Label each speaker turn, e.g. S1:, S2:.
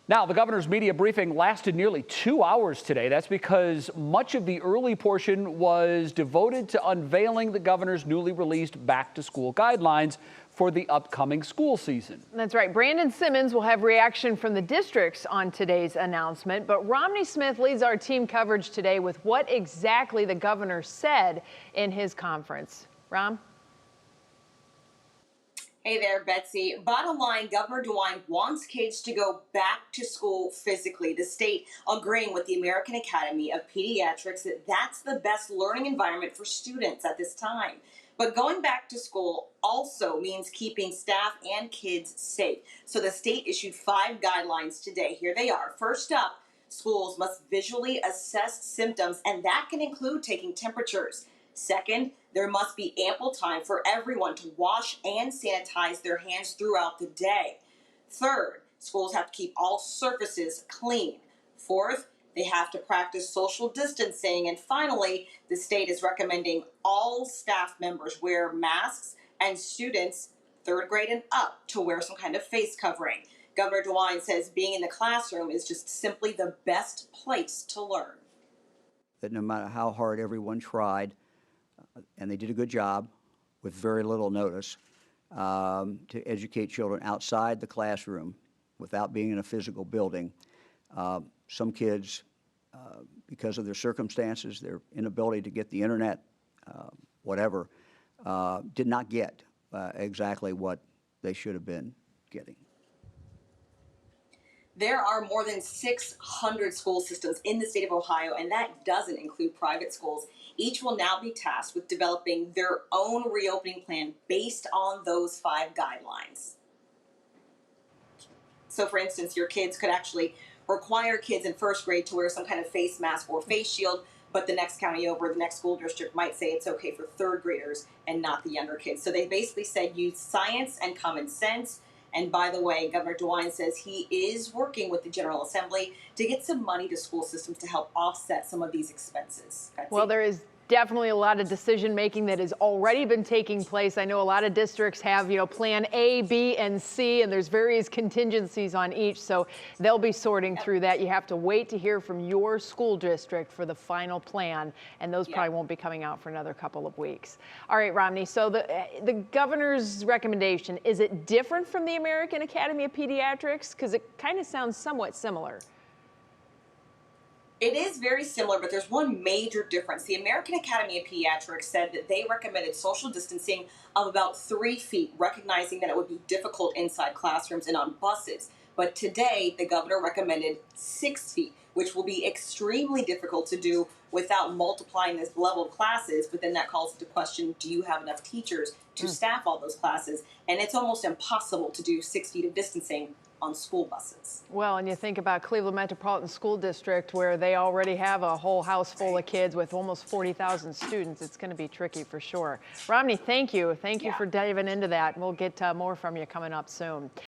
S1: Now, the governor's media briefing lasted nearly 2 hours today. That's because much of the early portion was devoted to unveiling the governor's newly released back-to-school guidelines for the upcoming school season.
S2: That's right. Brandon Simmons will have reaction from the districts on today's announcement, but Romney Smith leads our team coverage today with what exactly the governor said in his conference. Rom?
S3: Hey there, Betsy. Bottom line, Governor DeWine wants kids to go back to school physically. The state agreeing with the American Academy of Pediatrics that that's the best learning environment for students at this time. But going back to school also means keeping staff and kids safe. So the state issued 5 guidelines today. Here they are. First up, schools must visually assess symptoms, and that can include taking temperatures. Second, there must be ample time for everyone to wash and sanitize their hands throughout the day. Third, schools have to keep all surfaces clean. Fourth, they have to practice social distancing. And finally, the state is recommending all staff members wear masks and students 3rd grade and up to wear some kind of face covering. Governor DeWine says being in the classroom is just simply the best place to learn.
S4: That no matter how hard everyone tried, and they did a good job with very little notice, to educate children outside the classroom without being in a physical building. Some kids, because of their circumstances, their inability to get the internet, whatever, did not get exactly what they should have been getting.
S3: There are more than 600 school systems in the state of Ohio, and that doesn't include private schools. Each will now be tasked with developing their own reopening plan based on those 5 guidelines. So, for instance, your kids could actually require kids in 1st grade to wear some kind of face mask or face shield, but the next county over, the next school district might say it's okay for 3rd graders and not the younger kids. So they basically said use science and common sense. And by the way, Governor DeWine says he is working with the General Assembly to get some money to school systems to help offset some of these expenses. Betsy?
S2: Well, there is definitely a lot of decision making that has already been taking place. I know a lot of districts have, plan A, B, and C, and there's various contingencies on each. So they'll be sorting through that. You have to wait to hear from your school district for the final plan, and those probably won't be coming out for another couple of weeks. All right, Romney, so the governor's recommendation, is it different from the American Academy of Pediatrics? Because it kind of sounds somewhat similar.
S3: It is very similar, but there's one major difference. The American Academy of Pediatrics said that they recommended social distancing of about 3 feet, recognizing that it would be difficult inside classrooms and on buses. But today, the governor recommended 6 feet, which will be extremely difficult to do without multiplying this level of classes. But then that calls into question, do you have enough teachers to staff all those classes? And it's almost impossible to do 6 feet of distancing on school buses.
S2: Well, and you think about Cleveland Metropolitan School District, where they already have a whole house full of kids with almost 40,000 students. It's going to be tricky for sure. Romney, thank you. Thank you for diving into that. We'll get more from you coming up soon.